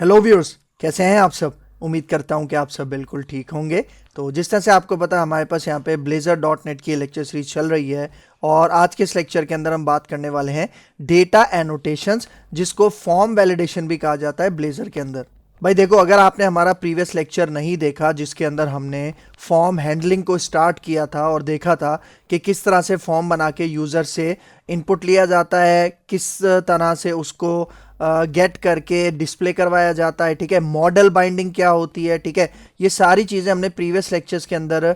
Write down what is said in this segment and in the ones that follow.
Hello viewers, कैसे हैं आप सब। उम्मीद करता हूं कि आप सब बिल्कुल ठीक होंगे। तो जिस तरह से आपको पता है हमारे पास यहाँ पे blazor.net की लेक्चर सीरीज चल रही है और आज के इस लेक्चर के अंदर हम बात करने वाले हैं डेटा एनोटेशंस, जिसको फॉर्म वैलिडेशन भी कहा जाता है ब्लेजर के अंदर। भाई देखो, अगर आपने हमारा प्रीवियस लेक्चर नहीं देखा जिसके अंदर हमने फॉर्म हैंडलिंग को स्टार्ट किया था और देखा था कि किस तरह से फॉर्म बना के यूज़र से इनपुट लिया जाता है, किस तरह से उसको गेट करके डिस्प्ले करवाया जाता है, ठीक है, मॉडल बाइंडिंग क्या होती है, ठीक है, ये सारी चीज़ें हमने प्रीवियस लेक्चर्स के अंदर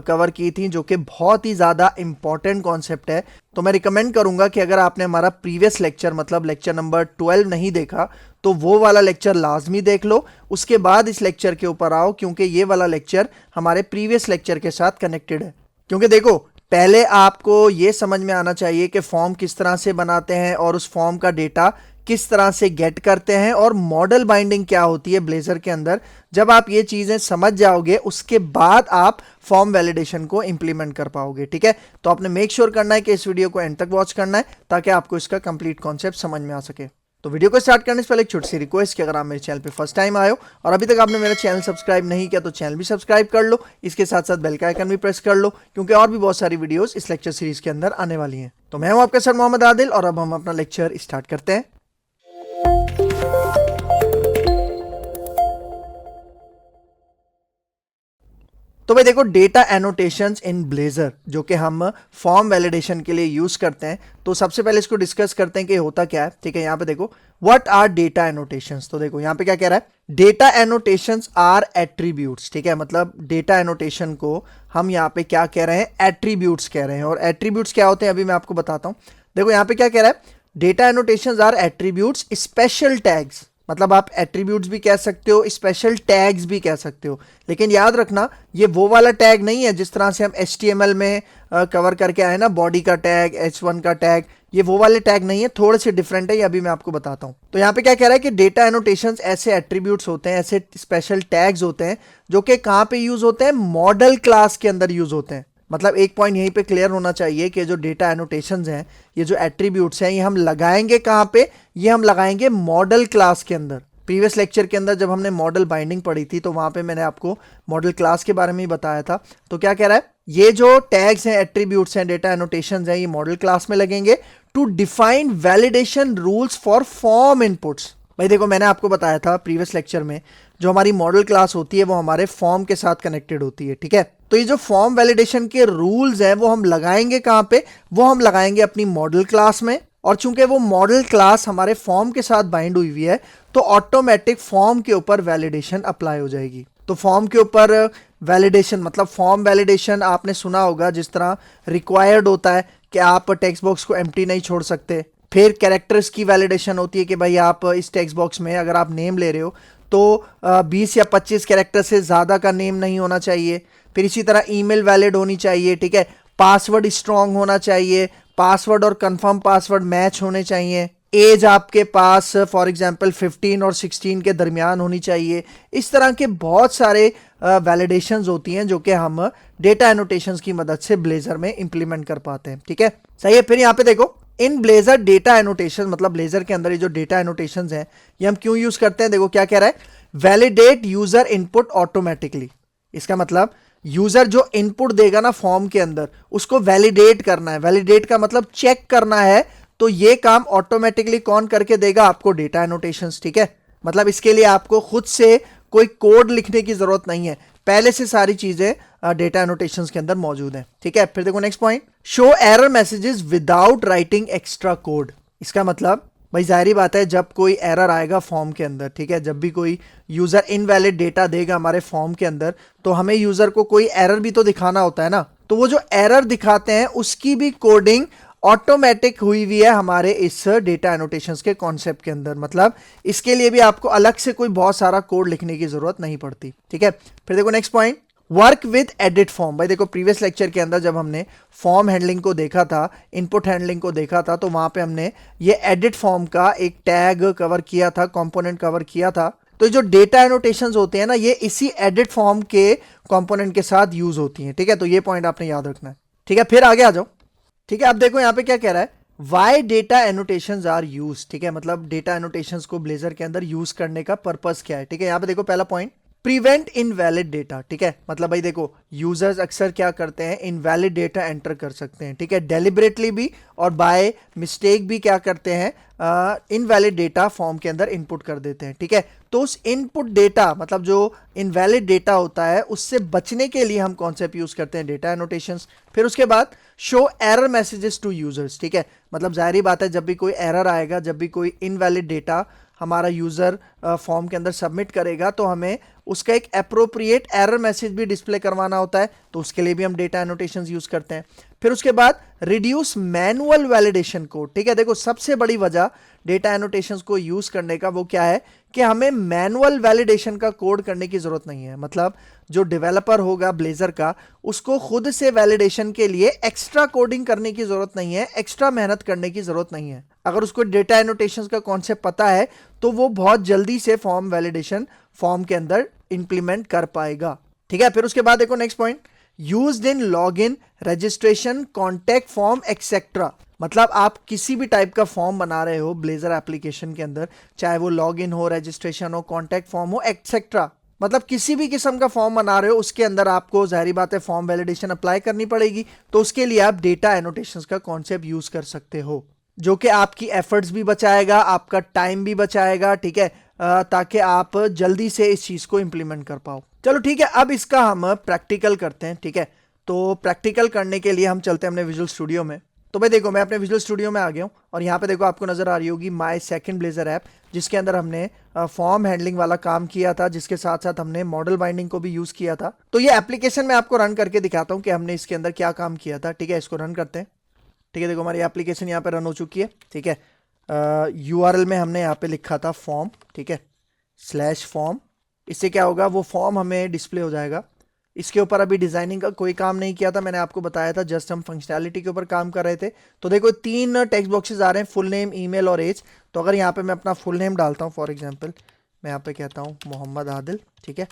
कवर की थी, जो कि बहुत ही ज़्यादा इंपॉर्टेंट कॉन्सेप्ट है। तो मैं रिकमेंड करूंगा कि अगर आपने हमारा प्रीवियस लेक्चर मतलब लेक्चर नंबर 12 नहीं देखा तो वो वाला लेक्चर लाजमी देख लो, उसके बाद इस लेक्चर के ऊपर आओ, क्योंकि ये वाला लेक्चर हमारे प्रीवियस लेक्चर के साथ कनेक्टेड है। क्योंकि देखो, पहले आपको ये समझ में आना चाहिए कि फॉर्म किस तरह से बनाते हैं और उस फॉर्म का डेटा किस तरह से गेट करते हैं और मॉडल बाइंडिंग क्या होती है ब्लेजर के अंदर। जब आप ये चीजें समझ जाओगे उसके बाद आप फॉर्म वैलिडेशन को इंप्लीमेंट कर पाओगे, ठीक है। तो आपने मेक श्योर करना है कि इस वीडियो को एंड तक वॉच करना है ताकि आपको इसका कंप्लीट कॉन्सेप्ट समझ में आ सके। तो वीडियो को स्टार्ट करने से पहले एक छोटी सी रिक्वेस्ट कि अगर आप मेरे चैनल पे फर्स्ट टाइम आए हो और अभी तक आपने मेरा चैनल सब्सक्राइब नहीं किया तो चैनल भी सब्सक्राइब कर लो, इसके साथ साथ बेल का आइकन भी प्रेस कर लो, क्योंकि और भी बहुत सारी वीडियोस इस लेक्चर सीरीज के अंदर आने वाली हैं। तो मैं हूं आपका सर मोहम्मद आदिल और अब हम अपना लेक्चर स्टार्ट करते हैं। तो भाई देखो, डेटा एनोटेशंस इन ब्लेजर जो कि हम फॉर्म वैलिडेशन के लिए यूज करते हैं, तो सबसे पहले इसको डिस्कस करते हैं कि होता क्या है, ठीक है। यहाँ पे देखो, व्हाट आर डेटा एनोटेशंस। तो देखो यहाँ पे क्या कह रहा है, डेटा एनोटेशंस आर एट्रीब्यूट्स, ठीक है। मतलब डेटा एनोटेशन को हम यहाँ पे क्या कह रहे हैं, एट्रीब्यूट्स कह रहे हैं। और एट्रीब्यूट्स क्या होते हैं अभी मैं आपको बताता हूँ। देखो यहाँ पे क्या कह रहा है, data annotations are attributes special tags. मतलब आप एट्रीब्यूट्स भी कह सकते हो, स्पेशल टैग्स भी कह सकते हो, लेकिन याद रखना ये वो वाला टैग नहीं है जिस तरह से हम HTML में कवर करके आए ना, बॉडी का टैग, H1 का टैग, ये वो वाले टैग नहीं है, थोड़े से डिफरेंट है, ये अभी मैं आपको बताता हूँ। तो यहाँ पे क्या कह रहा है कि डेटा एनोटेशंस ऐसे एट्रीब्यूट्स होते हैं, ऐसे स्पेशल टैग्स होते हैं जो कि कहाँ पे यूज होते हैं, मॉडल क्लास के अंदर यूज होते हैं। मतलब एक पॉइंट यहीं पे क्लियर होना चाहिए कि जो डेटा एनोटेशंस हैं, ये जो एट्रीब्यूट्स हैं, ये हम लगाएंगे कहाँ पे, ये हम लगाएंगे मॉडल क्लास के अंदर। प्रीवियस लेक्चर के अंदर जब हमने मॉडल बाइंडिंग पढ़ी थी तो वहां पे मैंने आपको मॉडल क्लास के बारे में ही बताया था। तो क्या कह रहा है, ये जो टैग्स हैं, एट्रीब्यूट्स हैं, डेटा एनोटेशंस हैं, ये मॉडल क्लास में लगेंगे to define validation rules for form inputs. भाई देखो, मैंने आपको बताया था प्रीवियस लेक्चर में, जो हमारी मॉडल क्लास होती है वो हमारे फॉर्म के साथ कनेक्टेड होती है, ठीक है। तो ये जो फॉर्म वैलिडेशन के रूल्स हैं वो हम लगाएंगे कहाँ पे, वो हम लगाएंगे अपनी मॉडल क्लास में। और चूंकि वो मॉडल क्लास हमारे फॉर्म के साथ बाइंड हुई हुई है तो ऑटोमेटिक फॉर्म के ऊपर वैलिडेशन अप्लाई हो जाएगी। तो फॉर्म के ऊपर वैलिडेशन मतलब फॉर्म वैलिडेशन आपने सुना होगा, जिस तरह रिक्वायर्ड होता है कि आप टेक्स्ट बॉक्स को एम्प्टी नहीं छोड़ सकते। फिर कैरेक्टर्स की वैलिडेशन होती है कि भाई आप इस टेक्स्ट बॉक्स में अगर आप नेम ले रहे हो तो 20 या 25 कैरेक्टर से ज़्यादा का नेम नहीं होना चाहिए। फिर इसी तरह ईमेल वैलिड होनी चाहिए, ठीक है, पासवर्ड स्ट्रांग होना चाहिए, पासवर्ड और कंफर्म पासवर्ड मैच होने चाहिए, एज आपके पास फॉर एग्जांपल 15 और 16 के दरमियान होनी चाहिए। इस तरह के बहुत सारे वैलिडेशंस होती हैं जो कि हम डेटा एनोटेशंस की मदद से ब्लेजर में इंप्लीमेंट कर पाते हैं, ठीक है, सही है। फिर यहाँ पे देखो, इन ब्लेजर डेटा एनोटेशन मतलब ब्लेजर के अंदर ये जो डेटा एनोटेशंस हैं ये हम क्यों यूज करते हैं। देखो क्या कह रहा है, वैलिडेट यूजर इनपुट ऑटोमेटिकली। इसका मतलब यूजर जो इनपुट देगा ना फॉर्म के अंदर, उसको वैलिडेट करना है। वैलिडेट का मतलब चेक करना है, तो ये काम ऑटोमेटिकली कौन करके देगा, आपको डेटा एनोटेशंस, ठीक है। मतलब इसके लिए आपको खुद से कोई कोड लिखने की जरूरत नहीं है, पहले से सारी चीजें डेटा एनोटेशंस के अंदर मौजूद हैं, ठीक है। फिर देखो next point, show error messages without writing extra code. इसका मतलब भाई जाहिर बात है, जब कोई एरर आएगा फॉर्म के अंदर, ठीक है, जब भी कोई यूजर इनवैलिड डेटा देगा हमारे फॉर्म के अंदर, तो हमें यूजर को कोई एरर भी तो दिखाना होता है ना। तो वो जो एरर दिखाते हैं उसकी भी कोडिंग ऑटोमेटिक हुई हुई है हमारे इस डेटा एनोटेशंस के कॉन्सेप्ट के अंदर। मतलब इसके लिए भी आपको अलग से कोई बहुत सारा कोड लिखने की जरूरत नहीं पड़ती, ठीक है। फिर देखो next point, work with edit form. भाई देखो, प्रीवियस लेक्चर के अंदर जब हमने फॉर्म हैंडलिंग को देखा था, इनपुट हैंडलिंग को देखा था, तो वहां पे हमने ये एडिट फॉर्म का एक टैग कवर किया था, कंपोनेंट कवर किया था। तो जो डेटा एनोटेशंस होते हैं ना, ये इसी एडिट फॉर्म के कंपोनेंट के साथ यूज होती हैं, ठीक है। तो ये पॉइंट आपने याद रखना है, ठीक है। फिर आगे आ जाओ, ठीक है। अब देखो यहाँ पे क्या कह रहा है, why data annotations are use, ठीक है, मतलब डेटा एनोटेशंस को ब्लेजर के अंदर यूज करने का पर्पस क्या है, ठीक है। यहाँ पे देखो पहला पॉइंट, प्रिवेंट इनवैलिड डेटा, ठीक है, मतलब भाई देखो यूजर्स अक्सर क्या करते हैं, इनवैलिड डेटा एंटर कर सकते हैं, ठीक है, डेलिबरेटली भी और बाय मिस्टेक भी क्या करते हैं, इनवैलिड डेटा फॉर्म के अंदर इनपुट कर देते हैं, ठीक है। तो उस इनपुट डेटा मतलब जो इनवैलिड डेटा होता है उससे बचने के लिए हम कॉन्सेप्ट यूज करते हैं डेटा एनोटेशंस। फिर उसके बाद show error messages to users, ठीक है, मतलब जाहिर बात है जब भी कोई एरर आएगा, जब भी कोई इनवैलिड डेटा हमारा यूजर फॉर्म के अंदर सबमिट करेगा तो हमें उसका एक अप्रोप्रिएट एरर मैसेज भी डिस्प्ले करवाना होता है, तो उसके लिए भी हम डेटा एनोटेशंस यूज करते हैं। फिर उसके बाद रिड्यूस मैनुअल वैलिडेशन कोड, ठीक है, देखो सबसे बड़ी वजह डेटा एनोटेशंस को यूज करने का वो क्या है कि हमें मैनुअल वैलिडेशन का कोड करने की जरूरत नहीं है, मतलब जो डेवलपर होगा ब्लेजर का उसको खुद से वैलिडेशन के लिए एक्स्ट्रा कोडिंग करने की जरूरत नहीं है, एक्स्ट्रा मेहनत करने की जरूरत नहीं है। अगर उसको डेटा एनोटेशंस का कॉन्सेप्ट पता है तो वो बहुत जल्दी से फॉर्म वैलिडेशन फॉर्म के अंदर इंप्लीमेंट कर पाएगा, ठीक है। फिर उसके बाद देखो next point, used in login, registration, contact form etcetera, मतलब आप किसी भी टाइप का फॉर्म बना रहे हो ब्लेजर एप्लीकेशन के अंदर, चाहे वो लॉगिन हो, रजिस्ट्रेशन हो, कॉन्टैक्ट फॉर्म हो, एक्सेट्रा, मतलब किसी भी किस्म का फॉर्म बना रहे हो उसके अंदर आपको जाहिर बात है फॉर्म वैलिडेशन अप्लाई करनी पड़ेगी, तो उसके लिए आप डेटा एनोटेशंस का कॉन्सेप्ट यूज कर सकते हो, जो कि आपकी एफर्ट्स भी बचाएगा, आपका टाइम भी बचाएगा, ठीक है, ताकि आप जल्दी से इस चीज को इंप्लीमेंट कर पाओ। चलो ठीक है, अब इसका हम प्रैक्टिकल करते हैं, ठीक है। तो प्रैक्टिकल करने के लिए हम चलते हैं अपने विजुअल स्टूडियो में। तो भाई देखो मैं अपने विजुअल स्टूडियो में आ गया हूँ और यहाँ पे देखो आपको नजर आ रही होगी माय सेकंड ब्लेजर ऐप, जिसके अंदर हमने फॉर्म हैंडलिंग वाला काम किया था, जिसके साथ साथ हमने मॉडल बाइंडिंग को भी यूज किया था। तो ये एप्लीकेशन मैं आपको रन करके दिखाता हूँ कि हमने इसके अंदर क्या काम किया था, ठीक है। इसको रन करते हैं, ठीक है, देखो हमारी एप्लीकेशन यहाँ पे रन हो चुकी है, ठीक है। URL में हमने यहाँ पे लिखा था फॉर्म, ठीक है, /फॉर्म, इससे क्या होगा वो फॉर्म हमें डिस्प्ले हो जाएगा। इसके ऊपर अभी डिजाइनिंग का कोई काम नहीं किया था, मैंने आपको बताया था, जस्ट हम फंक्शनैलिटी के ऊपर काम कर रहे थे। तो देखो 3 टेक्स्ट बॉक्सेस आ रहे हैं, फुल नेम, ईमेल और एज। तो अगर यहाँ पे मैं अपना फुल नेम डालता हूँ, फॉर एग्जांपल मैं यहाँ पे कहता हूँ मोहम्मद आदिल, ठीक है,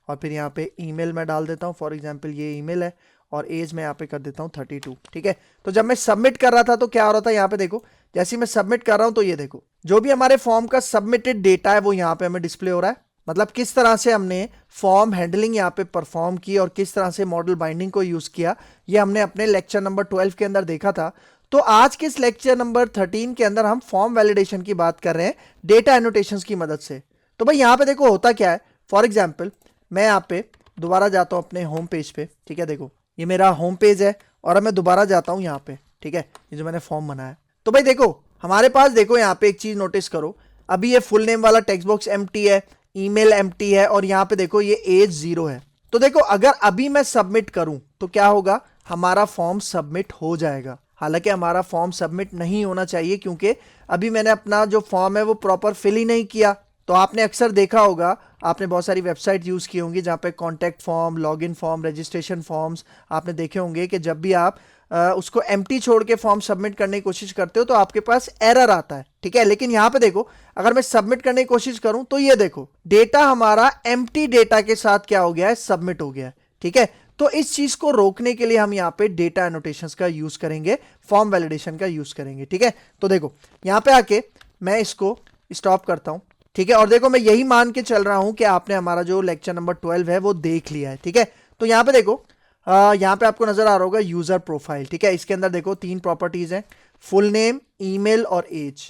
और फिर यहाँ पे ईमेल मैं डाल देता हूँ, फॉर एग्जांपल ये ईमेल है, और एज मैं यहाँ पे कर देता हूँ 32, ठीक है। तो जब मैं सबमिट कर रहा था तो क्या हो रहा था, यहाँ पे देखो जैसे मैं सबमिट कर रहा हूँ तो ये देखो जो भी हमारे फॉर्म का सबमिटेड डेटा है वो यहाँ पे हमें डिस्प्ले हो रहा है, मतलब किस तरह से हमने फॉर्म हैंडलिंग यहाँ पे परफॉर्म की और किस तरह से मॉडल बाइंडिंग को यूज किया, ये हमने अपने लेक्चर नंबर 12 के अंदर देखा था। तो आज के इस लेक्चर नंबर 13 के अंदर हम फॉर्म वैलिडेशन की बात कर रहे हैं डेटा एनोटेशंस की मदद से। तो भाई यहाँ पे देखो होता क्या है, फॉर एग्जाम्पल मैं यहाँ पे दोबारा जाता हूँ अपने होम पेज पे, ठीक है, देखो ये मेरा होम पेज है और अब मैं दोबारा जाता हूँ यहाँ पे, ठीक है, ये जो मैंने फॉर्म बनाया। तो भाई देखो हमारे पास देखो यहाँ पे एक चीज नोटिस करो, अभी ये फुल नेम वाला टेक्स्ट बॉक्स एम्प्टी है, ईमेल एम्प्टी है, और यहाँ पे देखो ये एज 0 है। तो देखो अगर अभी मैं सबमिट करूं तो क्या होगा, हमारा फॉर्म सबमिट हो जाएगा। हालांकि हमारा फॉर्म सबमिट नहीं होना चाहिए क्योंकि अभी मैंने अपना जो फॉर्म है वो प्रॉपर फिल ही नहीं किया। तो आपने अक्सर देखा होगा, आपने बहुत सारी वेबसाइट यूज की होंगी जहाँ पे contact form, login form, registration forms आपने देखे होंगे कि जब भी आप उसको एम्प्टी छोड़ के फॉर्म सबमिट करने की कोशिश करते हो तो आपके पास एरर आता है, ठीक है। लेकिन यहाँ पे देखो अगर मैं सबमिट करने की कोशिश करूं तो ये देखो डेटा हमारा एम्प्टी डेटा के साथ क्या हो गया है, सबमिट हो गया है, ठीक है। तो इस चीज को रोकने के लिए हम यहाँ पे डेटा एनोटेशंस का यूज करेंगे, फॉर्म वैलिडेशन का यूज करेंगे, ठीक है। तो देखो यहाँ पे आके मैं इसको स्टॉप करता हूं, ठीक है, और देखो मैं यही मान के चल रहा हूं कि आपने हमारा जो लेक्चर नंबर 12 है वो देख लिया है, ठीक है। तो यहाँ पे देखो यहाँ पे आपको नजर आ रहा होगा यूजर प्रोफाइल, ठीक है, इसके अंदर देखो 3 प्रॉपर्टीज हैं, फुल नेम, ईमेल और एज।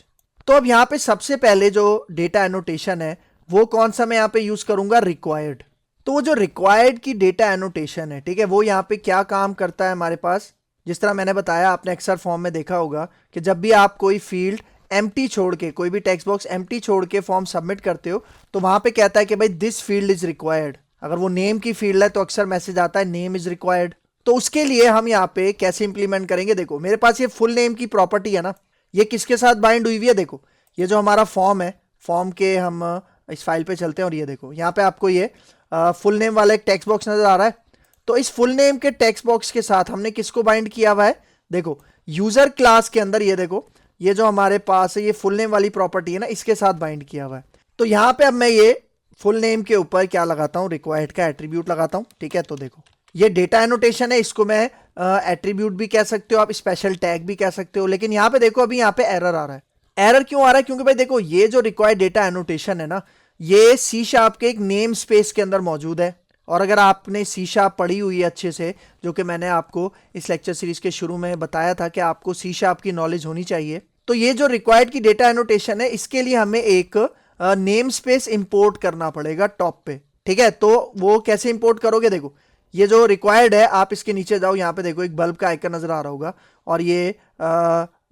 तो अब यहाँ पे सबसे पहले जो डेटा एनोटेशन है वो कौन सा मैं यहाँ पे यूज करूंगा, रिक्वायर्ड। तो वो जो रिक्वायर्ड की डेटा एनोटेशन है, ठीक है, वो यहाँ पे क्या काम करता है हमारे पास, जिस तरह मैंने बताया आपने अक्सर फॉर्म में देखा होगा कि जब भी आप कोई फील्ड एम्प्टी छोड़ के, कोई भी टेक्स्ट बॉक्स एम्प्टी छोड़ के फॉर्म सबमिट करते हो तो वहां पे कहता है कि भाई दिस फील्ड इज रिक्वायर्ड। अगर वो नेम की फील्ड है तो अक्सर मैसेज आता है नेम इज रिक्वायर्ड। तो उसके लिए हम यहाँ पे कैसे इंप्लीमेंट करेंगे, देखो मेरे पास ये फुल नेम की प्रॉपर्टी है ना, ये किसके साथ बाइंड हुई हुई है, देखो ये जो हमारा फॉर्म है, फॉर्म के हम इस फाइल पे चलते हैं और ये देखो यहाँ पे आपको ये फुल नेम वाला एक टेक्स्ट बॉक्स नजर आ रहा है। तो इस फुल नेम के टेक्स्ट बॉक्स के साथ हमने किसको बाइंड किया हुआ है, देखो यूजर क्लास के अंदर ये देखो ये जो हमारे पास है ये फुल नेम वाली प्रॉपर्टी है ना, इसके साथ बाइंड किया हुआ है। तो यहाँ पे अब मैं ये फुल नेम के ऊपर क्या लगाता हूँ, रिक्वायर्ड का एट्रीब्यूट लगाता हूँ, ठीक है। तो देखो ये डेटा एनोटेशन है, इसको मैं एट्रीब्यूट भी कह सकते हो, आप स्पेशल टैग भी कह सकते हो। लेकिन यहाँ पे देखो अभी यहाँ पे एरर आ रहा है। एरर क्यों आ रहा है? क्योंकि भाई देखो ये जो रिक्वायर्ड डेटा एनोटेशन है ना, ये सी शार्प के एक नेम स्पेस के अंदर मौजूद है। और अगर आपने सी शार्प पढ़ी हुई है अच्छे से, जो कि मैंने आपको इस लेक्चर सीरीज के शुरू में बताया था कि आपको सी शार्प की नॉलेज होनी चाहिए, तो ये जो रिक्वायर्ड की डेटा एनोटेशन है, इसके लिए हमें एक नेम स्पेस इंपोर्ट करना पड़ेगा टॉप पे। ठीक है, तो वो कैसे इंपोर्ट करोगे? देखो ये जो रिक्वायर्ड है, आप इसके नीचे जाओ, यहाँ पे देखो एक बल्ब का आइकन नजर आ रहा होगा और ये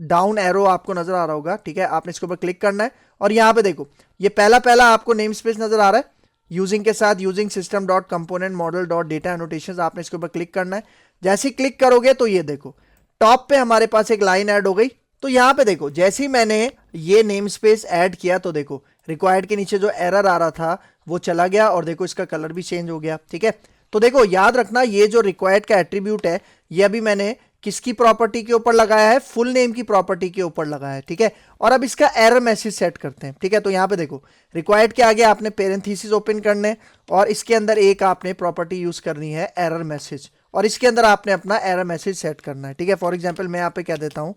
डाउन एरो आपको नजर आ रहा होगा। ठीक है, आपने इसके ऊपर क्लिक करना है और यहाँ पे देखो ये पहला आपको नेम स्पेस नजर आ रहा है यूजिंग के साथ, using system dot component model dot data annotation. आपने इसके ऊपर क्लिक करना है। जैसे ही क्लिक करोगे तो ये देखो टॉप पे हमारे पास एक लाइन ऐड हो गई। तो यहाँ पे देखो जैसे ही मैंने ये नेम स्पेस ऐड किया तो देखो रिक्वायर्ड के नीचे जो एरर आ रहा था वो चला गया और देखो इसका कलर भी चेंज हो गया। ठीक है, तो देखो याद रखना ये जो रिक्वायर्ड का एट्रीब्यूट है, ये अभी मैंने किसकी प्रॉपर्टी के ऊपर लगाया है? फुल नेम की प्रॉपर्टी के ऊपर लगाया है। ठीक है, और अब इसका एरर मैसेज सेट करते हैं। ठीक है, तो यहाँ पे देखो रिक्वायर्ड के आगे आपने पेरेंथीसिस ओपन करने और इसके अंदर एक आपने प्रॉपर्टी यूज करनी है एरर मैसेज, और इसके अंदर आपने अपना एरर मैसेज सेट करना है। ठीक है, फॉर एग्जाम्पल मैं यहाँ पे कह देता हूँ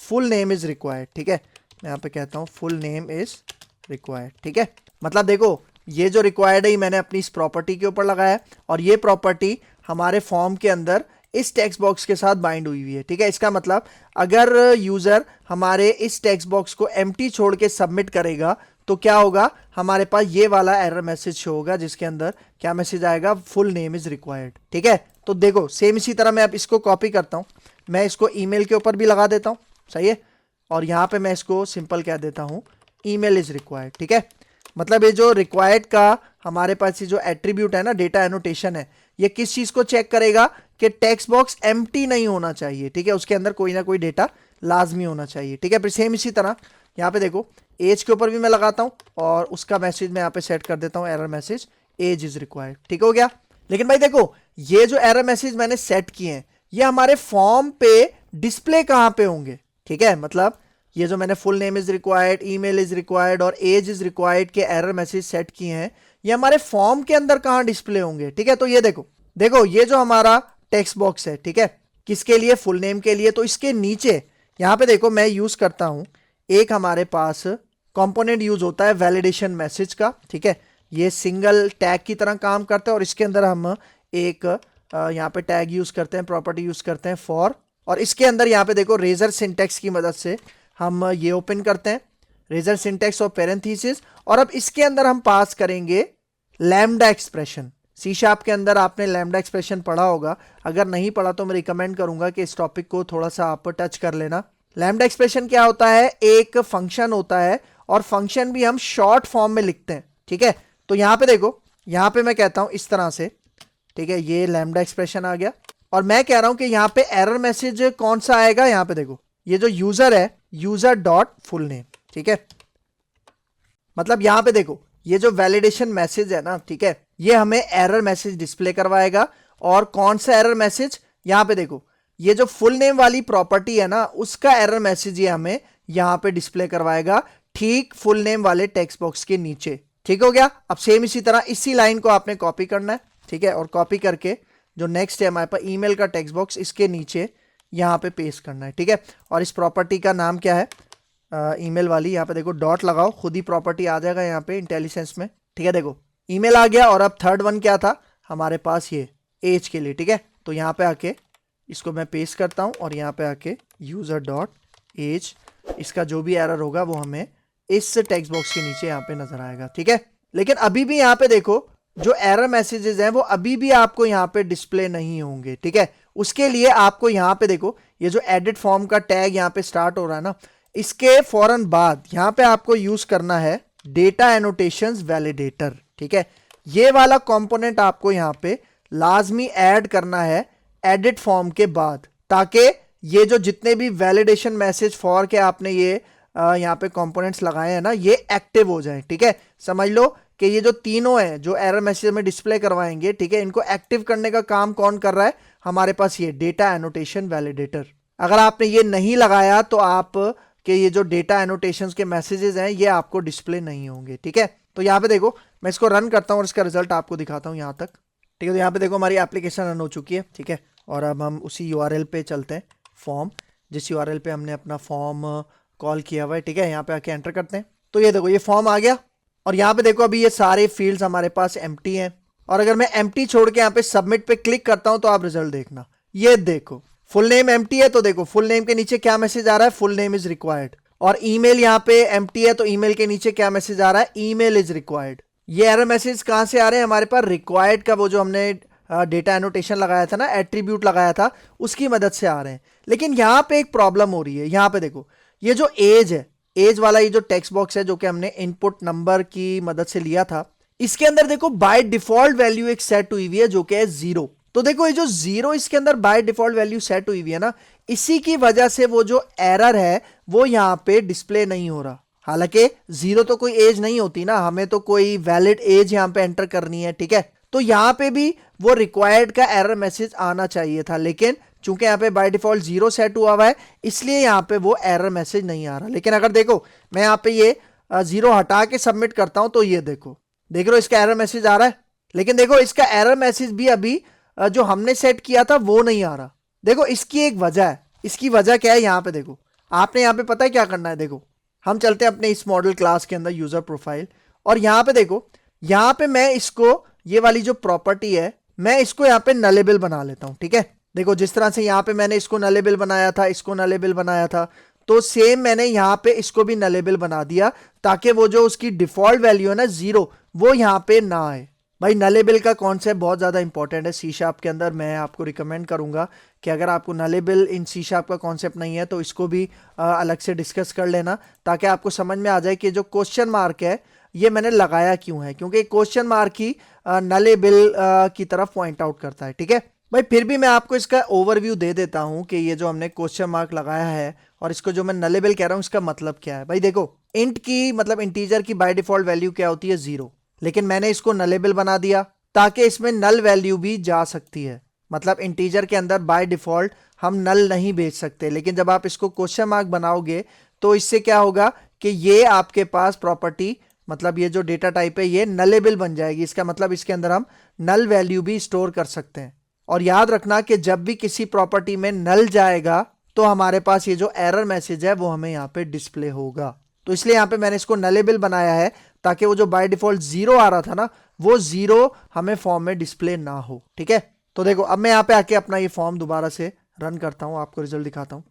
फुल नेम इज रिक्वायर्ड। ठीक है, मैं यहाँ पे कहता हूँ फुल नेम इज रिक्वायर्ड। ठीक है, मतलब देखो ये जो रिक्वायर्ड है मैंने अपनी इस प्रॉपर्टी के ऊपर लगाया और ये प्रॉपर्टी हमारे फॉर्म के अंदर इस टेक्स्ट बॉक्स के साथ बाइंड हुई हुई है। ठीक है, इसका मतलब अगर यूजर हमारे इस टेक्स्ट बॉक्स को एम्प्टी छोड़ के सबमिट करेगा तो क्या होगा? हमारे पास ये वाला एरर मैसेज शो होगा जिसके अंदर क्या मैसेज आएगा? Full name is required. ठीक है, तो देखो सेम इसी तरह मैं अब इसको कॉपी करता हूं, मैं इसको ईमेल के ऊपर भी लगा देता हूं। सही है, और यहां पे मैं इसको सिंपल कह देता हूं ईमेल इज रिक्वायर्ड। ठीक है, मतलब ये जो रिक्वायर्ड का हमारे पास ये जो एट्रीब्यूट है ना, डेटा एनोटेशन है, ये किस चीज को चेक करेगा कि टेक्स्ट बॉक्स एम्प्टी नहीं होना चाहिए। ठीक है, उसके अंदर कोई ना कोई डेटा लाजमी होना चाहिए। ठीक है, फिर सेम इसी तरह यहाँ पे देखो एज के ऊपर भी मैं लगाता हूँ और उसका मैसेज मैं यहाँ पे सेट कर देता हूँ error message age is required. ठीक हो गया। लेकिन भाई देखो ये जो एरर मैसेज मैंने सेट किए हैं ये हमारे फॉर्म पे डिस्प्ले कहाँ पे होंगे? ठीक है, मतलब ये जो मैंने full name is required, email is required और एज इज रिक्वायर्ड के एरर मैसेज सेट किए हैं, ये हमारे फॉर्म के अंदर कहां डिस्प्ले होंगे? ठीक है, तो ये देखो ये जो हमारा टेक्स्ट बॉक्स है, ठीक है, किसके लिए? फुल नेम के लिए। तो इसके नीचे यहां पे देखो मैं यूज करता हूं एक हमारे पास कंपोनेंट यूज होता है वैलिडेशन मैसेज का। ठीक है, ये सिंगल टैग की तरह काम करता है और इसके अंदर हम एक यहाँ पे टैग यूज करते हैं, प्रॉपर्टी यूज करते हैं फॉर, और इसके अंदर यहाँ पे देखो रेजर सिंटेक्स की मदद से हम ये ओपन करते हैं रेजर सिंटेक्स और पेरेंथीसिस, और अब इसके अंदर हम पास करेंगे लैम्डा एक्सप्रेशन। सी शार्प के अंदर आपने लैम्डा एक्सप्रेशन पढ़ा होगा, अगर नहीं पढ़ा तो मैं रिकमेंड करूंगा कि इस टॉपिक को थोड़ा सा आप टच कर लेना। लैम्डा एक्सप्रेशन क्या होता है? एक फंक्शन होता है और फंक्शन भी हम शॉर्ट फॉर्म में लिखते हैं। ठीक है, तो यहाँ पे देखो यहाँ पे मैं कहता हूं इस तरह से। ठीक है, ये लैम्डा एक्सप्रेशन आ गया और मैं कह रहा हूं कि यहाँ पे एरर मैसेज कौन सा आएगा? यहाँ पे देखो ये जो यूजर है यूजर डॉट फुल नेम। ठीक है, मतलब यहां पे देखो ये जो वैलिडेशन मैसेज है ना, ठीक है, ये हमें एरर मैसेज डिस्प्ले करवाएगा। और कौन सा एरर मैसेज? यहां पे देखो ये जो फुल नेम वाली प्रॉपर्टी है ना उसका एरर मैसेज ये हमें यहां पे डिस्प्ले करवाएगा, ठीक फुल नेम वाले टेक्स्ट बॉक्स के नीचे। ठीक हो गया। अब सेम इसी तरह इसी लाइन को आपने कॉपी करना है। ठीक है, और कॉपी करके जो नेक्स्ट है हमारे पास ईमेल का टेक्स्ट बॉक्स, इसके नीचे यहाँ पे पेस्ट करना है। ठीक है, और इस प्रॉपर्टी का नाम क्या है? ईमेल वाली। यहाँ पे देखो डॉट लगाओ, खुद ही प्रॉपर्टी आ जाएगा यहाँ पे इंटेलिजेंस में। ठीक है, देखो ईमेल आ गया और अब थर्ड वन क्या था हमारे पास? ये एज के लिए। ठीक है, तो यहाँ पे आके इसको मैं पेस्ट करता हूँ और यहाँ पे आके यूजर डॉट एज, इसका जो भी एरर होगा वो हमें इस टेक्स्ट बॉक्स के नीचे यहाँ पे नजर आएगा। ठीक है, लेकिन अभी भी यहाँ पे देखो जो एरर मैसेजेस हैं वो अभी भी आपको यहाँ पे डिस्प्ले नहीं होंगे। ठीक है, उसके लिए आपको यहाँ पे देखो ये जो एडिट फॉर्म का टैग यहाँ पे स्टार्ट हो रहा है ना, इसके फौरन बाद यहाँ पे आपको यूज करना है डेटा एनोटेशंस वैलिडेटर। ठीक है, ये वाला कंपोनेंट आपको यहाँ पे लाजमी ऐड करना है एडिट फॉर्म के बाद, ताकि ये जो जितने भी वैलिडेशन मैसेज फॉर के आपने ये यहाँ पे कंपोनेंट्स लगाए हैं ना ये एक्टिव हो जाए। ठीक है, समझ लो कि ये जो तीनों हैं जो एरर मैसेज में डिस्प्ले करवाएंगे, ठीक है, इनको एक्टिव करने का काम कौन कर रहा है? हमारे पास ये डेटा एनोटेशन वैलिडेटर। अगर आपने ये नहीं लगाया तो आप कि ये जो डेटा एनोटेशंस के मैसेजेस हैं ये आपको डिस्प्ले नहीं होंगे। ठीक है, तो यहाँ पे देखो मैं इसको रन करता हूँ और इसका रिजल्ट आपको दिखाता हूँ यहाँ तक। ठीक है, तो यहाँ पे देखो हमारी एप्लीकेशन रन हो चुकी है। ठीक है, और अब हम उसी यूआरएल पे चलते हैं, फॉर्म, जिस यूआरएल पे हमने अपना फॉर्म कॉल किया हुआ है, ठीक है। यहाँ पे आके एंटर करते हैं, तो ये देखो ये फॉर्म आ गया। और यहाँ पे देखो अभी ये सारे फील्ड्स हमारे पास एम्प्टी हैं। और अगर मैं एम्प्टी छोड़ के यहाँ पे सबमिट पे क्लिक करता हूँ तो आप रिजल्ट देखना, ये देखो फुल नेम एम्प्टी है, तो देखो फुल नेम के नीचे क्या मैसेज आ रहा है, फुल नेम इज रिक्वायर्ड। और ईमेल यहाँ पे एम्प्टी है, तो ईमेल के नीचे क्या मैसेज आ रहा है, ईमेल इज रिक्वायर्ड। ये एरर मैसेज कहाँ से आ रहे हैं, हमारे पास रिक्वायर्ड का वो जो हमने डेटा एनोटेशन लगाया था ना, एट्रीब्यूट लगाया था, उसकी मदद से आ रहे हैं। लेकिन यहाँ पे एक प्रॉब्लम हो रही है। यहाँ पे देखो ये जो एज है, एज वाला ये जो टेक्स्ट बॉक्स है जो कि हमने इनपुट नंबर की मदद से लिया था, इसके अंदर देखो बाय डिफॉल्ट वैल्यू एक सेट हुई हुई है जो कि है 0। तो देखो ये जो 0 इसके अंदर बाय डिफॉल्ट वैल्यू सेट हुई हुई है ना, इसी की वजह से वो जो एरर है वो यहाँ पे डिस्प्ले नहीं हो रहा। हालांकि 0 तो कोई एज नहीं होती ना, हमें तो कोई वैलिड एज यहाँ पे एंटर करनी है, ठीक है। तो यहाँ पे भी वो रिक्वायर्ड का एरर मैसेज आना चाहिए था, लेकिन चूंकि यहाँ पे बाय डिफॉल्ट 0 सेट हुआ हुआ है, इसलिए यहाँ पे वो एरर मैसेज नहीं आ रहा। लेकिन अगर देखो मैं यहाँ पे ये 0 हटा के सबमिट करता हूं, तो ये देखो देख रहे हो इसका एरर मैसेज आ रहा है। लेकिन देखो इसका एरर मैसेज भी अभी जो हमने सेट किया था वो नहीं आ रहा। देखो इसकी एक वजह है। इसकी वजह क्या है, यहाँ पे देखो, आपने यहाँ पे पता है क्या करना है। देखो हम चलते हैं अपने इस मॉडल क्लास के अंदर, यूजर प्रोफाइल, और यहाँ पे देखो, यहाँ पे मैं इसको, ये वाली जो प्रॉपर्टी है, मैं इसको यहाँ पे नलेबल बना लेता हूँ, ठीक है। देखो जिस तरह से यहाँ पे मैंने इसको नलेबल बनाया था, इसको नलेबल बनाया था, तो सेम मैंने यहाँ पे इसको भी नलेबल बना दिया, ताकि वो जो उसकी डिफॉल्ट वैल्यू है ना 0, वो यहाँ पे ना आए। भाई नलेबल का कॉन्सेप्ट बहुत ज़्यादा इंपॉर्टेंट है सी शार्प के अंदर। मैं आपको रिकमेंड करूंगा कि अगर आपको नलेबल इन सी शार्प का कॉन्सेप्ट नहीं है तो इसको भी अलग से डिस्कस कर लेना, ताकि आपको समझ में आ जाए कि जो क्वेश्चन मार्क है ये मैंने लगाया क्यों है, क्योंकि क्वेश्चन मार्क ही नलेबल की तरफ पॉइंट आउट करता है, ठीक है। भाई फिर भी मैं आपको इसका ओवरव्यू दे देता हूं कि ये जो हमने क्वेश्चन मार्क लगाया है और इसको जो मैं नलेबल कह रहा हूं, इसका मतलब क्या है। भाई देखो इंट की मतलब इंटीजर की बाय डिफॉल्ट वैल्यू क्या होती है, 0, लेकिन मैंने इसको नलेबल बना दिया ताकि इसमें नल वैल्यू भी जा सकती है। मतलब इंटीजर के अंदर बाय डिफॉल्ट हम नल नहीं भेज सकते, लेकिन जब आप इसको क्वेश्चन मार्क बनाओगे तो इससे क्या होगा कि ये आपके पास प्रॉपर्टी, मतलब ये जो डेटा टाइप है ये नलेबल बन जाएगी। इसका मतलब इसके अंदर हम नल वैल्यू भी स्टोर कर सकते हैं। और याद रखना कि जब भी किसी प्रॉपर्टी में नल जाएगा तो हमारे पास ये जो एरर मैसेज है वो हमें यहाँ पे डिस्प्ले होगा। तो इसलिए यहाँ पे मैंने इसको नलेबल बनाया है ताकि वो जो बाय डिफॉल्ट 0 आ रहा था ना, वो 0 हमें फॉर्म में डिस्प्ले ना हो, ठीक है। तो देखो अब मैं यहाँ पे आके अपना ये फॉर्म दोबारा से रन करता हूँ, आपको रिजल्ट दिखाता हूँ,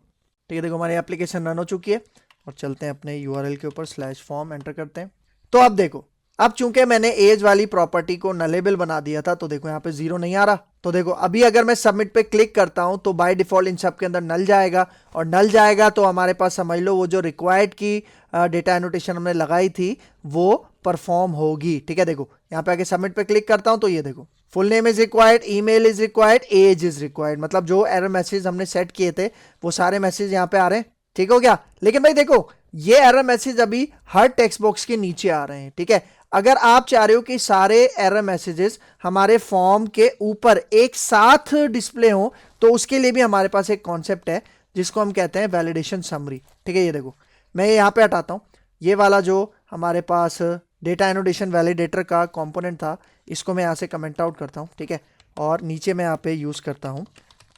ठीक है। देखो हमारी एप्लीकेशन रन हो चुकी है और चलते हैं अपने यूआरएल के ऊपर, /फॉर्म एंटर करते हैं। तो अब देखो, अब चूंकि मैंने एज वाली प्रॉपर्टी को नलेबल बना दिया था, तो देखो यहाँ पे 0 नहीं आ रहा। तो देखो अभी अगर मैं सबमिट पे क्लिक करता हूं तो बाय डिफॉल्ट इन सब के अंदर नल जाएगा, और नल जाएगा तो हमारे पास समझ लो वो जो रिक्वायर्ड की डेटा एनोटेशन हमने लगाई थी वो परफॉर्म होगी, ठीक है। देखो यहाँ पे आके सबमिट पे क्लिक करता हूं तो ये देखो full name is required, email is required, age is required, मतलब जो एरर मैसेज हमने सेट किए थे वो सारे मैसेज यहाँ पे आ रहे हैं, ठीक हो गया। लेकिन भाई देखो ये एरर मैसेज अभी हर टेक्स्ट बॉक्स के नीचे आ रहे हैं, ठीक है। अगर आप चाह रहे हो कि सारे एरर मैसेजेस हमारे फॉर्म के ऊपर एक साथ डिस्प्ले हो, तो उसके लिए भी हमारे पास एक कॉन्सेप्ट है जिसको हम कहते हैं वैलिडेशन समरी, ठीक है। ये देखो मैं यहाँ पे हटाता हूँ, ये वाला जो हमारे पास डेटा एनोटेशन वैलिडेटर का कंपोनेंट था, इसको मैं यहाँ से कमेंट आउट करता हूँ, ठीक है। और नीचे मैं यहाँ पे यूज़ करता हूँ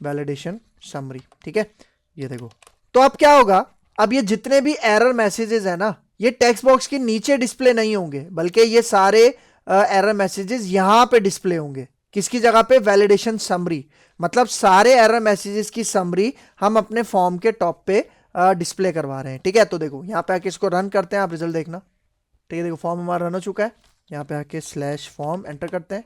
वैलिडेशन समरी, ठीक है। ये देखो तो अब क्या होगा, अब ये जितने भी एरर मैसेजेस है ना, ये टेक्स्ट बॉक्स के नीचे डिस्प्ले नहीं होंगे, बल्कि ये सारे एरर मैसेजेस यहाँ पे डिस्प्ले होंगे। किसकी जगह पे, वैलिडेशन समरी, मतलब सारे एरर मैसेजेस की समरी हम अपने फॉर्म के टॉप पे डिस्प्ले करवा रहे हैं, ठीक है। तो देखो यहाँ पे आके इसको रन करते हैं, आप रिजल्ट देखना, ठीक है। देखो फॉर्म हमारा रन हो चुका है, यहाँ पे आके /फॉर्म एंटर करते हैं।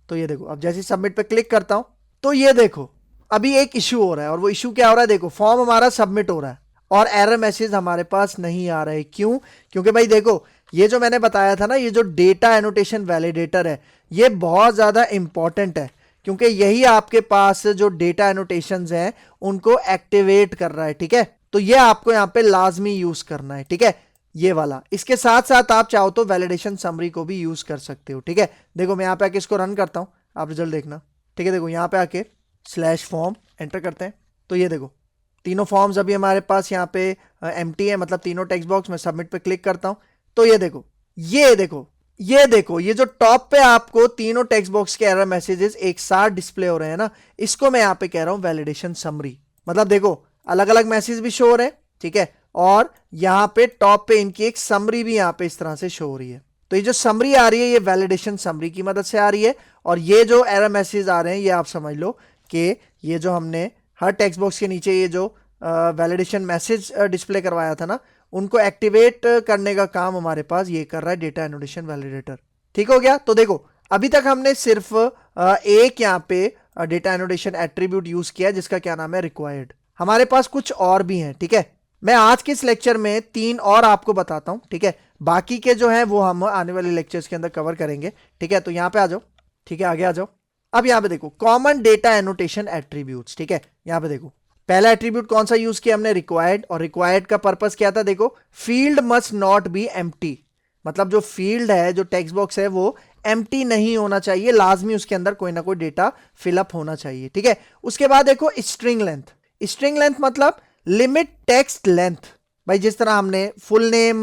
तो ये देखो अब जैसे सबमिट पे क्लिक करता हूँ तो ये देखो अभी एक इशू हो रहा है, और वो इशू क्या हो रहा है, देखो फॉर्म हमारा सबमिट हो रहा है और एरर मैसेज हमारे पास नहीं आ रहा है। क्यों? क्योंकि भाई देखो ये जो मैंने बताया था ना, ये जो डेटा एनोटेशन वैलिडेटर है ये बहुत ज़्यादा इंपॉर्टेंट है, क्योंकि यही आपके पास जो डेटा एनोटेशंस हैं उनको एक्टिवेट कर रहा है, ठीक है। तो ये आपको यहाँ पे लाजमी यूज करना है, ठीक है, ये वाला। इसके साथ साथ आप चाहो तो वैलिडेशन समरी को भी यूज कर सकते हो, ठीक है। देखो मैं यहाँ पे आके इसको रन करता हूँ, आप रिजल्ट देखना, ठीक है। देखो यहाँ पे आके /फॉर्म एंटर करते हैं, तो ये देखो तीनों फॉर्म्स अभी हमारे पास यहाँ पे एम्प्टी है, मतलब तीनों टेक्स्ट बॉक्स में सबमिट पे क्लिक करता हूँ तो ये देखो ये देखो, ये जो टॉप पे आपको तीनों टेक्स्ट बॉक्स के एरर मैसेजेस एक साथ डिस्प्ले हो रहे हैं ना, इसको मैं यहां पे कह रहा हूं वैलिडेशन समरी। मतलब देखो, अलग अलग मैसेज भी शो हो रहे हैं, ठीक है, और यहां पे टॉप पे इनकी एक समरी भी यहां पे इस तरह से शो हो रही है। तो ये जो समरी आ रही है ये वैलिडेशन समरी की मदद से आ रही है, और ये जो एरर मैसेज आ रहे हैं ये आप समझ लो कि ये जो हमने हर टेक्स्ट बॉक्स के नीचे ये जो वैलिडेशन मैसेज डिस्प्ले करवाया था ना, उनको एक्टिवेट करने का काम हमारे पास ये कर रहा है डेटा एनोटेशन वैलिडेटर। ठीक हो गया। तो देखो, अभी तक हमने सिर्फ एक यहाँ पे डेटा एनोटेशन एट्रीब्यूट यूज किया जिसका क्या नाम है रिक्वायर्ड। हमारे पास कुछ और भी हैं, ठीक है। मैं आज के इस लेक्चर में 3 और आपको बताता हूं, ठीक है। बाकी के जो है वो हम आने वाले लेक्चर्स के अंदर कवर करेंगे, ठीक है। तो यहां पे आ जाओ, ठीक है, आगे आ जाओ। अब यहां पे देखो कॉमन डेटा एनोटेशन एट्रीब्यूट्स, ठीक है। यहां पे देखो पहला एट्रीब्यूट कौन सा यूज किया हमने, रिक्वायर्ड। और रिक्वायर्ड का पर्पस क्या था, देखो, field must not be empty. मतलब जो फील्ड है, जो टेक्स्ट बॉक्स है, वो एम्प्टी नहीं होना चाहिए, लाजमी उसके अंदर कोई ना कोई डेटा फिलअप होना चाहिए, ठीक है। उसके बाद देखो स्ट्रिंग लेंथ। स्ट्रिंग लेंथ मतलब लिमिट टेक्स्ट लेंथ। भाई जिस तरह हमने फुल नेम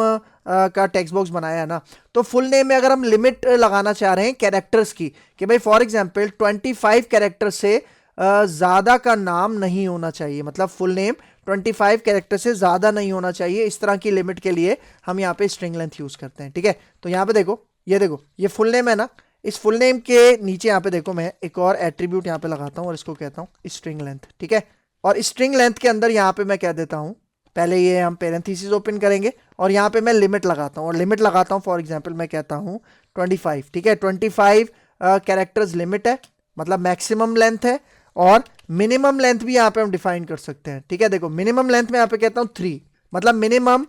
का टेक्स्ट बॉक्स बनाया है ना, तो फुल नेम में अगर हम लिमिट लगाना चाह रहे हैं कैरेक्टर्स की, कि भाई फॉर एग्जांपल 25 कैरेक्टर से ज्यादा का नाम नहीं होना चाहिए, मतलब फुल नेम 25 कैरेक्टर से ज्यादा नहीं होना चाहिए, इस तरह की लिमिट के लिए हम यहाँ पे स्ट्रिंग लेंथ यूज करते हैं, ठीक है। तो यहाँ पे देखो, ये देखो, ये फुल नेम है ना, इस फुल नेम के नीचे यहाँ पे देखो मैं एक और एट्रीब्यूट यहाँ पे लगाता हूँ और इसको कहता हूँ स्ट्रिंग लेंथ, ठीक है। और स्ट्रिंग लेंथ के अंदर यहाँ पे मैं कह देता हूँ, पहले ये हम पेरेंथीसिस ओपन करेंगे और यहाँ पे मैं लिमिट लगाता हूँ, और लिमिट लगाता हूँ फॉर एग्जाम्पल मैं कहता हूँ 25, ठीक है। 25 कैरेक्टर्स लिमिट है, मतलब मैक्सिमम लेंथ है, और मिनिमम लेंथ भी यहाँ पे हम डिफाइन कर सकते हैं, ठीक है। देखो मिनिमम लेंथ में यहाँ पे कहता हूँ 3, मतलब मिनिमम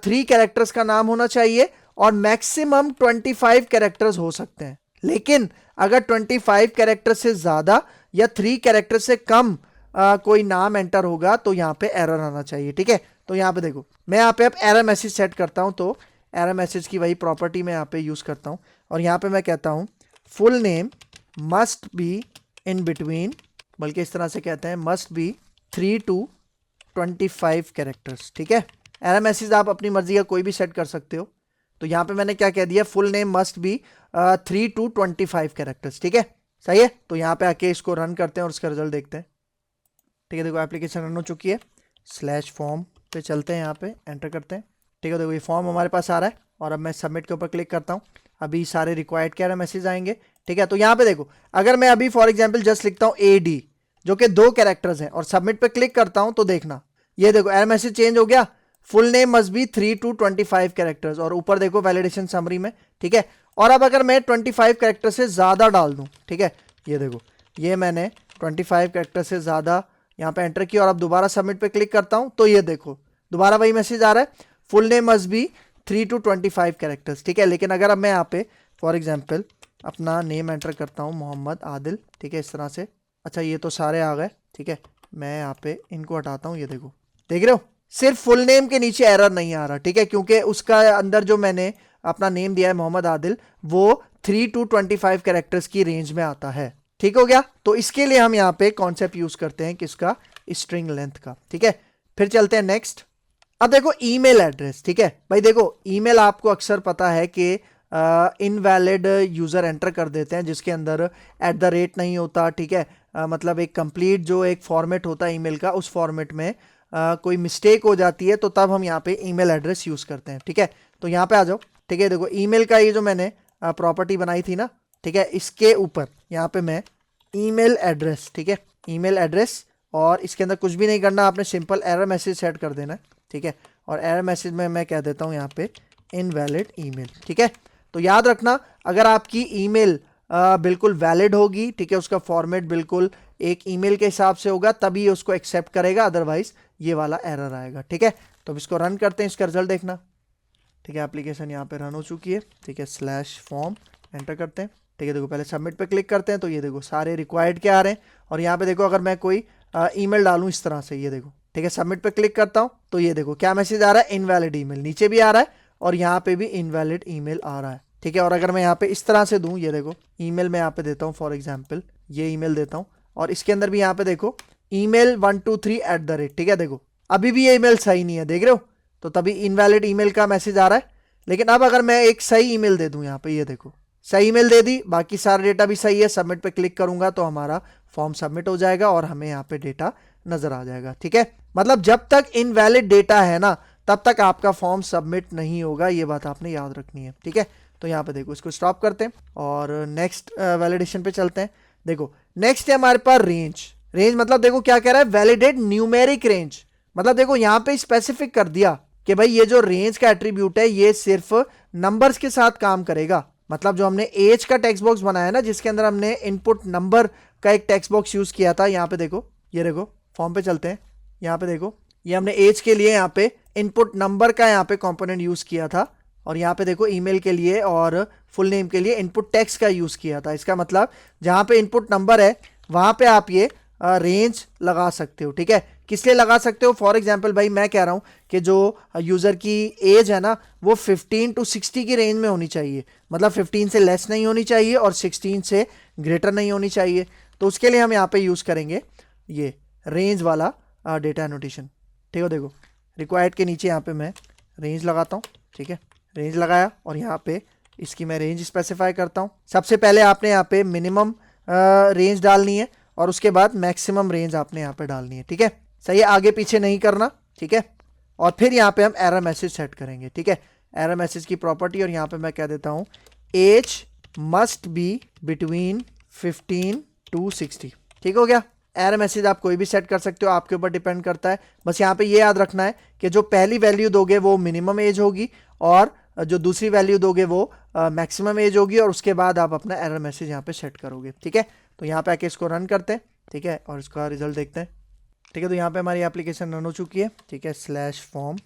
3 कैरेक्टर्स का नाम होना चाहिए, और मैक्सिमम 25 कैरेक्टर्स हो सकते हैं। लेकिन अगर 25 कैरेक्टर से ज्यादा या 3 कैरेक्टर से कम कोई नाम एंटर होगा तो यहाँ पे एरर आना चाहिए, ठीक है। तो यहाँ पे देखो, मैं यहाँ पे अब एरर मैसेज सेट करता हूँ, तो एरर मैसेज की वही प्रॉपर्टी मैं यहाँ पे यूज करता हूँ, और यहाँ पे मैं कहता हूँ full name must be in between, बल्कि इस तरह से कहते हैं मस्ट बी 3 to 25 कैरेक्टर्स, ठीक है। एरर मैसेज आप अपनी मर्जी का कोई भी सेट कर सकते हो। तो यहाँ पे मैंने क्या कह दिया, full name must be 3 to 25 characters, ठीक है, सही है। तो यहाँ पे आके इसको रन करते हैं और उसका रिजल्ट देखते हैं, ठीक है। देखो एप्लीकेशन रन हो चुकी है, स्लैश फॉर्म पे चलते हैं, यहाँ पे एंटर करते हैं, ठीक है। देखो ये फॉर्म हमारे पास आ रहा है, और अब मैं सबमिट के ऊपर क्लिक करता हूँ, अभी सारे रिक्वायर्ड के एरर मैसेज आएंगे, ठीक है। तो यहाँ पे देखो, अगर मैं अभी फॉर एग्जाम्पल जस्ट लिखता हूँ AD जो कि 2 कैरेक्टर्स हैं और सबमिट पे क्लिक करता हूँ, तो देखना ये देखो एरर मैसेज चेंज हो गया, full name must be 3 to 25 characters, और ऊपर देखो वैलिडेशन समरी में, ठीक है। और अब अगर मैं 25 कैरेक्टर से ज्यादा डाल दूं, ठीक है, ये देखो, ये मैंने 25 कैरेक्टर से ज्यादा यहाँ पे एंटर किया, और अब दोबारा सबमिट पे क्लिक करता हूं, तो ये देखो दोबारा वही मैसेज आ रहा है, full name must be 3 to 25 characters, ठीक है। लेकिन अगर अब मैं यहाँ पे फॉर एग्जाम्पल अपना नेम एंटर करता हूँ मोहम्मद आदिल, ठीक है, इस तरह से, अच्छा ये तो सारे आ गए, ठीक है, मैं यहाँ पे इनको हटाता हूँ, ये देखो, देख रहे हो, सिर्फ फुल नेम के नीचे एरर नहीं आ रहा, ठीक है, क्योंकि उसका अंदर जो मैंने अपना नेम दिया है मोहम्मद आदिल, वो 3 to 25 कैरेक्टर्स की रेंज में आता है, ठीक हो गया। तो इसके लिए हम यहाँ पे कॉन्सेप्ट यूज करते हैं किसका, स्ट्रिंग लेंथ का, ठीक है। फिर चलते हैं नेक्स्ट। अब देखो ईमेल एड्रेस, ठीक है। भाई देखो ईमेल आपको अक्सर पता है कि इनवैलिड यूजर एंटर कर देते हैं जिसके अंदर @ नहीं होता, ठीक है। मतलब एक कंप्लीट जो एक फॉर्मेट होता है ईमेल का, उस फॉर्मेट में कोई मिस्टेक हो जाती है, तो तब हम यहाँ पे ईमेल एड्रेस यूज करते हैं, ठीक है। तो यहाँ पे आ जाओ, ठीक है। देखो ईमेल का ये जो मैंने प्रॉपर्टी बनाई थी ना, ठीक है, इसके ऊपर यहाँ पे मैं ईमेल एड्रेस, ठीक है, ईमेल एड्रेस, और इसके अंदर कुछ भी नहीं करना, आपने सिंपल एरर मैसेज सेट कर देना है, ठीक है। और एरर मैसेज में मैं कह देता हूँ यहाँ पे इनवैलिड ईमेल, ठीक है। तो याद रखना, अगर आपकी ईमेल बिल्कुल वैलिड होगी, ठीक है, उसका फॉर्मेट बिल्कुल एक ईमेल के हिसाब से होगा, तभी उसको एक्सेप्ट करेगा, अदरवाइज ये वाला एरर आएगा, ठीक है। तो इसको रन करते हैं, इसका रिजल्ट देखना, ठीक है। एप्लीकेशन यहाँ पे रन हो चुकी है, ठीक है, स्लैश फॉर्म एंटर करते हैं, ठीक है। देखो पहले सबमिट पे क्लिक करते हैं, तो ये देखो सारे रिक्वायर्ड के आ रहे हैं, और यहाँ पे देखो अगर मैं कोई ईमेल डालूं इस तरह से, ये देखो, ठीक है, सबमिट पे क्लिक करता हूं, तो ये देखो क्या मैसेज आ रहा है, इनवैलिड ईमेल, नीचे भी आ रहा है और यहाँ पे भी इनवैलिड ईमेल आ रहा है, ठीक है। और अगर मैं यहाँ पे इस तरह से दूं, ये देखो ईमेल मैं यहाँ पे देता हूँ, फॉर एग्जाम्पल ये ईमेल देता हूँ, और इसके अंदर भी यहाँ पे देखो email 123 @, ठीक है। देखो अभी भी ये ईमेल सही नहीं है, देख रहे हो, तो तभी इनवैलिड ईमेल का मैसेज आ रहा है। लेकिन अब अगर मैं एक सही ईमेल दे दूं यहाँ पे, ये देखो सही ईमेल दे दी, बाकी सारा डेटा भी सही है, सबमिट पे क्लिक करूंगा तो हमारा फॉर्म सबमिट हो जाएगा और हमें यहाँ पे डेटा नजर आ जाएगा। ठीक है, मतलब जब तक इनवैलिड डेटा है ना तब तक आपका फॉर्म सबमिट नहीं होगा, ये बात आपने याद रखनी है। ठीक है, तो यहाँ पे देखो इसको स्टॉप करते हैं और नेक्स्ट वैलिडेशन पे चलते हैं। देखो नेक्स्ट है हमारे पास रेंज। रेंज मतलब देखो क्या कह रहा है, वैलिडेट न्यूमेरिक रेंज। मतलब देखो यहाँ पे स्पेसिफिक कर दिया कि भाई ये जो रेंज का एट्रीब्यूट है ये सिर्फ नंबर्स के साथ काम करेगा। मतलब जो हमने एज का टेक्स्ट बॉक्स बनाया ना जिसके अंदर हमने इनपुट नंबर का एक टेक्स्ट बॉक्स यूज किया था, यहाँ पे देखो, ये देखो फॉर्म पे चलते हैं, यहाँ पे देखो ये हमने एज के लिए यहाँ पे इनपुट नंबर का यहाँ पे कंपोनेंट यूज किया था और यहाँ पे देखो ईमेल के लिए और फुल नेम के लिए इनपुट टेक्स्ट का यूज किया था। इसका मतलब जहाँ पे इनपुट नंबर है वहां पे आप ये रेंज लगा सकते हो। ठीक है, किस लिए लगा सकते हो, फॉर एग्जाम्पल भाई मैं कह रहा हूं कि जो यूजर की एज है ना वो 15 to 60 की रेंज में होनी चाहिए, मतलब 15 से लेस नहीं होनी चाहिए और 16 से ग्रेटर नहीं होनी चाहिए। तो उसके लिए हम यहाँ पे यूज करेंगे ये रेंज वाला डेटा एनोटेशन। ठीक है, देखो रिक्वायर्ड के नीचे यहाँ पे मैं रेंज लगाता हूँ। ठीक है, रेंज लगाया और यहाँ पे इसकी मैं रेंज स्पेसिफाई करता हूँ। सबसे पहले आपने यहाँ पे मिनिमम रेंज डालनी है और उसके बाद मैक्सिमम रेंज आपने यहाँ पे डालनी है। ठीक है, सही है, आगे पीछे नहीं करना। ठीक है, और फिर यहाँ पे हम एरर मैसेज सेट करेंगे। ठीक है, एरर मैसेज की प्रॉपर्टी और यहाँ पे मैं कह देता हूँ age must be between 15 to 60। ठीक हो गया, एरर मैसेज आप कोई भी सेट कर सकते हो, आपके ऊपर डिपेंड करता है। बस यहाँ पे ये याद रखना है कि जो पहली वैल्यू दोगे वो मिनिमम एज होगी और जो दूसरी वैल्यू दोगे वो मैक्सिमम एज होगी और उसके बाद आप अपना एरर मैसेज यहाँ पे सेट करोगे। ठीक है, तो यहाँ पे आके इसको रन करते हैं। ठीक है, और इसका रिजल्ट देखते हैं। ठीक है, तो यहाँ पे हमारी एप्लीकेशन रन हो चुकी है। ठीक है, /फॉर्म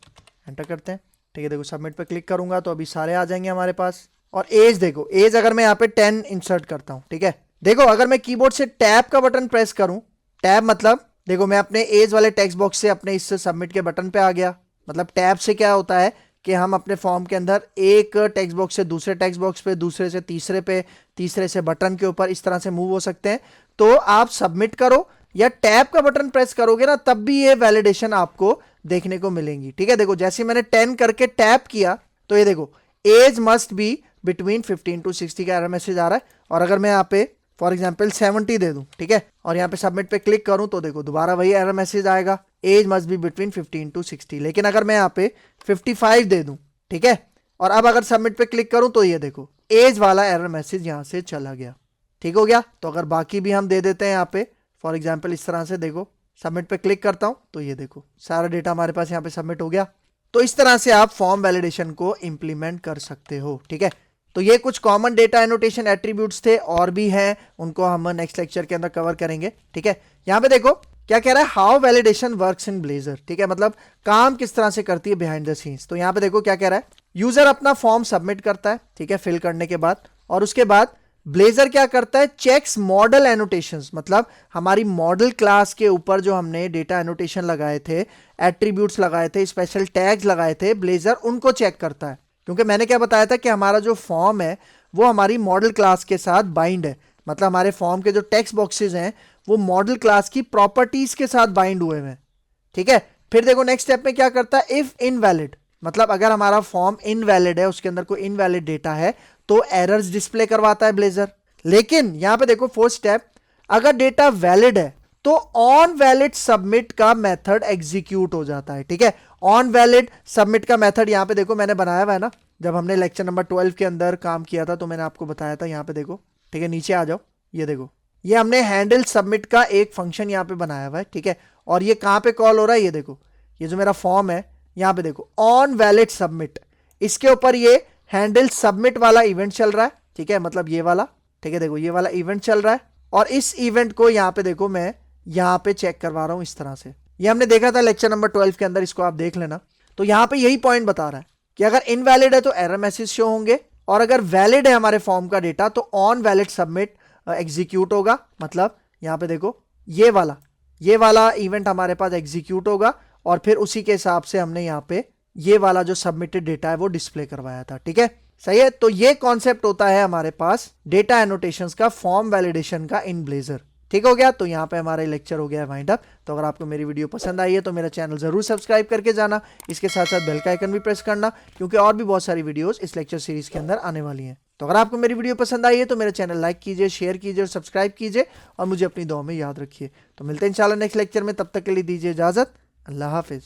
एंटर करते हैं। ठीक है, देखो सबमिट पे क्लिक करूंगा तो अभी सारे आ जाएंगे हमारे पास। और एज देखो, एज अगर मैं यहाँ पे 10 इंसर्ट करता हूँ। ठीक है, देखो अगर मैं कीबोर्ड से टैब का बटन प्रेस करूं, टैब मतलब देखो मैं अपने एज वाले टेक्स्ट बॉक्स से अपने इस सबमिट के बटन पे आ गया। मतलब टैब से क्या होता है कि हम अपने फॉर्म के अंदर एक टेक्स्ट बॉक्स से दूसरे टेक्स्ट बॉक्स पे, दूसरे से तीसरे पे, तीसरे से बटन के ऊपर इस तरह से मूव हो सकते हैं। तो आप सबमिट करो या टैब का बटन प्रेस करोगे ना तब भी ये वैलिडेशन आपको देखने को मिलेंगी। ठीक है, देखो जैसे मैंने 10 करके टैप किया तो ये देखो age must be between 15 to 60 का एरर मैसेज आ रहा है। और अगर मैं यहाँ पे फॉर एग्जाम्पल 70 दे दूं, ठीक है, और यहाँ पे सबमिट पे क्लिक करूं तो देखो दोबारा वही एरर मैसेज आएगा, age must be between 15 to 60। लेकिन अगर मैं यहाँ पे 55 दे दूं, ठीक है, और अब अगर सबमिट पे क्लिक करूं तो ये देखो एज वाला एरर मैसेज यहाँ से चला गया। ठीक हो गया, तो अगर बाकी भी हम दे देते हैं यहाँ पे फॉर एग्जाम्पल इस तरह से, देखो सबमिट पे क्लिक करता हूं तो ये देखो सारा डेटा हमारे पास यहाँ पे सबमिट हो गया। तो इस तरह से आप फॉर्म वैलिडेशन को इंप्लीमेंट कर सकते हो। ठीक है, तो ये कुछ कॉमन डेटा एनोटेशन एट्रीब्यूट्स थे, और भी हैं, उनको हम नेक्स्ट लेक्चर के अंदर कवर करेंगे। ठीक है, यहाँ पे देखो क्या कह रहा है, how validation works in blazer. ठीक है, मतलब काम किस तरह से करती है बिहाइंड द सीन्स। तो यहाँ पे देखो क्या कह रहा है, यूजर अपना फॉर्म सबमिट करता है, ठीक है, फिल करने के बाद, और उसके बाद ब्लेजर क्या करता है, चेक्स मॉडल एनोटेशंस। मतलब हमारी मॉडल क्लास के ऊपर जो हमने डेटा एनोटेशन लगाए थे, एट्रीब्यूट्स लगाए थे, स्पेशल टैग्स लगाए थे, ब्लेजर उनको चेक करता है। क्योंकि मैंने क्या बताया था कि हमारा जो फॉर्म है वो हमारी मॉडल क्लास के साथ बाइंड है। मतलब हमारे फॉर्म के जो टेक्स्ट बॉक्सेस हैं वो मॉडल क्लास की प्रॉपर्टीज के साथ बाइंड हुए हैं। ठीक है, फिर देखो नेक्स्ट स्टेप में क्या करता है, इफ इनवैलिड, मतलब अगर हमारा फॉर्म इनवैलिड है, उसके अंदर कोई इनवैलिड डेटा है तो एरर्स डिस्प्ले करवाता है ब्लेजर। लेकिन यहां पे देखो फोर्थ स्टेप, अगर डेटा वैलिड है तो ऑन वैलिड सबमिट का मेथड एग्जीक्यूट हो जाता है। ठीक है, ऑन वैलिड सबमिट का मेथड यहां पे देखो मैंने बनाया हुआ है ना, जब हमने लेक्चर नंबर 12 के अंदर काम किया था तो मैंने आपको बताया था। यहां पे देखो, ठीक है, नीचे आ जाओ, ये देखो ये हमने हैंडल सबमिट का एक फंक्शन यहां पे बनाया हुआ है। ठीक है, और ये कहां पे कॉल हो रहा है, ये देखो ये जो मेरा फॉर्म है यहां पे देखो ऑन वैलिड सबमिट, इसके ऊपर ये हैंडल सबमिट वाला इवेंट चल रहा है। ठीक है, मतलब ये वाला, ठीक है, देखो ये वाला इवेंट चल रहा है और इस इवेंट को यहाँ पे देखो मैं यहाँ पे चेक करवा रहा हूं इस तरह से। ये हमने देखा था लेक्चर नंबर 12 के अंदर, इसको आप देख लेना। तो यहाँ पे यही पॉइंट बता रहा है कि अगर इनवैलिड है तो एरर मैसेज शो होंगे, और अगर वैलिड है हमारे फॉर्म का डेटा तो ऑन वैलिड सबमिट एग्जीक्यूट होगा। मतलब यहाँ पे देखो ये वाला इवेंट हमारे पास एग्जीक्यूट होगा और फिर उसी के हिसाब से हमने यहाँ पे ये वाला जो सबमिटेड डेटा है वो डिस्प्ले करवाया था। ठीक है, सही है। तो ये कॉन्सेप्ट होता है हमारे पास डेटा एनोटेशंस का, फॉर्म वैलिडेशन का इन ब्लेजर। ठीक हो गया, तो यहाँ पे हमारा लेक्चर हो गया वाइंड अप। तो अगर आपको मेरी वीडियो पसंद आई है तो मेरा चैनल जरूर सब्सक्राइब करके जाना, इसके साथ साथ बेल का आइकन भी प्रेस करना, क्योंकि और भी बहुत सारी वीडियोस इस लेक्चर सीरीज के अंदर आने वाली हैं। तो अगर आपको मेरी वीडियो पसंद आई है तो मेरा चैनल लाइक कीजिए, शेयर कीजिए और सब्सक्राइब कीजिए, और मुझे अपनी दुआ में याद रखिए। तो मिलते हैं इंशाल्लाह नेक्स्ट लेक्चर में, तब तक के लिए दीजिए इजाजत। अल्लाह हाफिज।